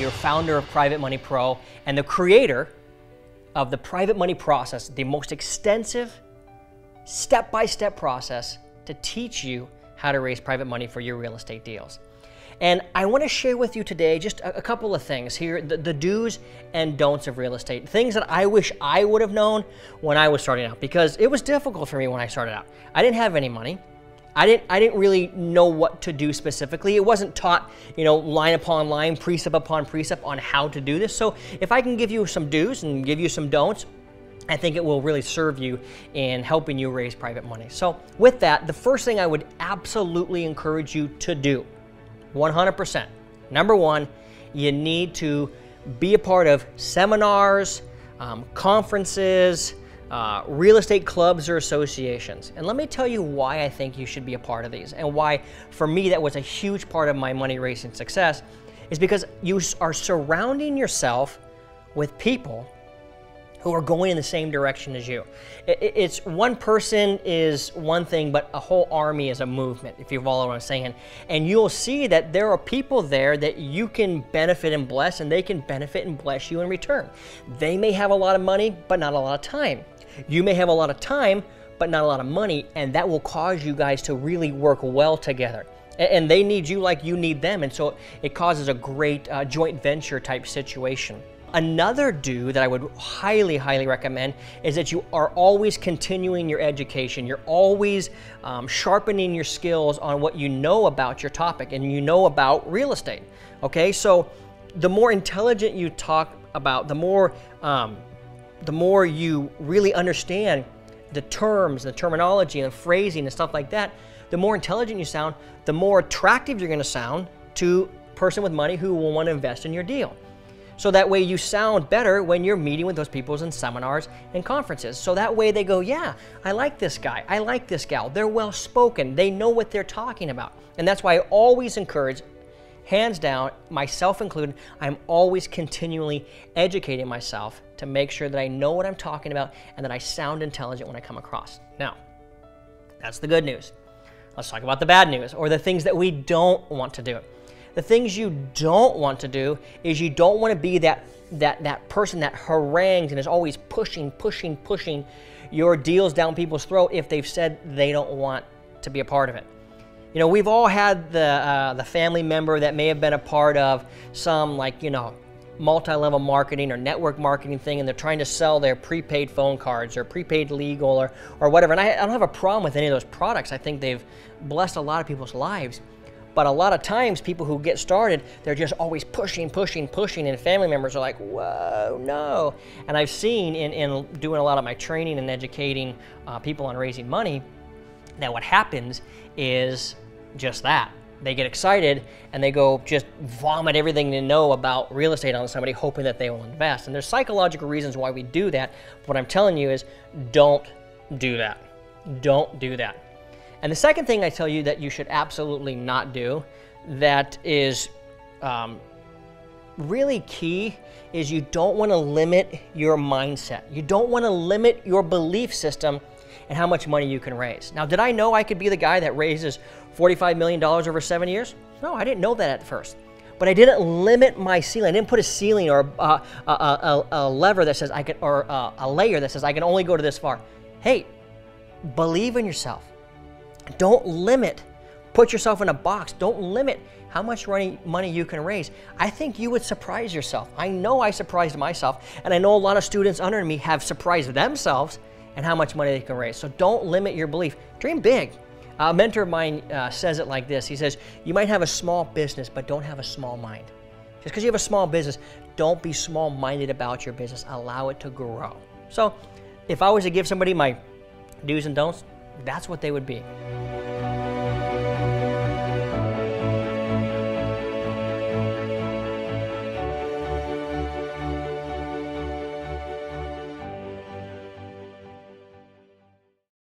your founder of Private Money Pro and the creator of the Private Money Process, the most extensive step-by-step process to teach you how to raise private money for your real estate deals. And I want to share with you today just a couple of things here, the do's and don'ts of real estate, things that I wish I would have known when I was starting out, because it was difficult for me when I started out. I didn't have any money. I didn't really know what to do specifically. It wasn't taught, line upon line, precept upon precept on how to do this. So if I can give you some do's and give you some don'ts, I think it will really serve you in helping you raise private money. So with that, the first thing I would absolutely encourage you to do, 100%. Number one, you need to be a part of seminars, conferences, real estate clubs or associations. And let me tell you why I think you should be a part of these, and why for me that was a huge part of my money raising success, is because you are surrounding yourself with people who are going in the same direction as you. It's one person is one thing, but a whole army is a movement, if you follow what I'm saying. And you'll see that there are people there that you can benefit and bless, and they can benefit and bless you in return. They may have a lot of money, but not a lot of time. You may have a lot of time, but not a lot of money, and that will cause you guys to really work well together. And they need you like you need them, and so it causes a great joint venture type situation. Another do that I would highly, highly recommend is that you are always continuing your education. You're always sharpening your skills on what you know about your topic and you know about real estate. Okay, so the more intelligent you talk about, the more you really understand the terms, the terminology, and the phrasing and stuff like that, the more intelligent you sound, the more attractive you're going to sound to a person with money who will want to invest in your deal. So that way you sound better when you're meeting with those people in seminars and conferences. So that way they go, yeah, I like this guy, I like this gal. They're well spoken, they know what they're talking about. And that's why I always encourage, hands down, myself included, I'm always continually educating myself to make sure that I know what I'm talking about and that I sound intelligent when I come across. Now, that's the good news. Let's talk about the bad news, or the things that we don't want to do. The things you don't want to do is you don't want to be that person that harangues and is always pushing your deals down people's throat if they've said they don't want to be a part of it. We've all had the family member that may have been a part of some multi-level marketing or network marketing thing, and they're trying to sell their prepaid phone cards or prepaid legal or whatever. And I don't have a problem with any of those products. I think they've blessed a lot of people's lives. But a lot of times, people who get started, they're just always pushing, and family members are like, whoa, no. And I've seen in doing a lot of my training and educating people on raising money, that what happens is just that. They get excited and they go just vomit everything they know about real estate on somebody, hoping that they will invest. And there's psychological reasons why we do that. What I'm telling you is, don't do that. Don't do that. And the second thing I tell you that you should absolutely not do, that is really key, is you don't want to limit your mindset. You don't want to limit your belief system and how much money you can raise. Now, did I know I could be the guy that raises $45 million over 7 years? No, I didn't know that at first. But I didn't limit my ceiling. I didn't put a ceiling or a lever that says I can, or a layer that says I can only go to this far. Hey, believe in yourself. Don't limit, put yourself in a box. Don't limit how much money you can raise. I think you would surprise yourself. I know I surprised myself, and I know a lot of students under me have surprised themselves and how much money they can raise. So don't limit your belief. Dream big. A mentor of mine says it like this. He says, you might have a small business, but don't have a small mind. Just because you have a small business, don't be small-minded about your business. Allow it to grow. So if I was to give somebody my do's and don'ts, that's what they would be.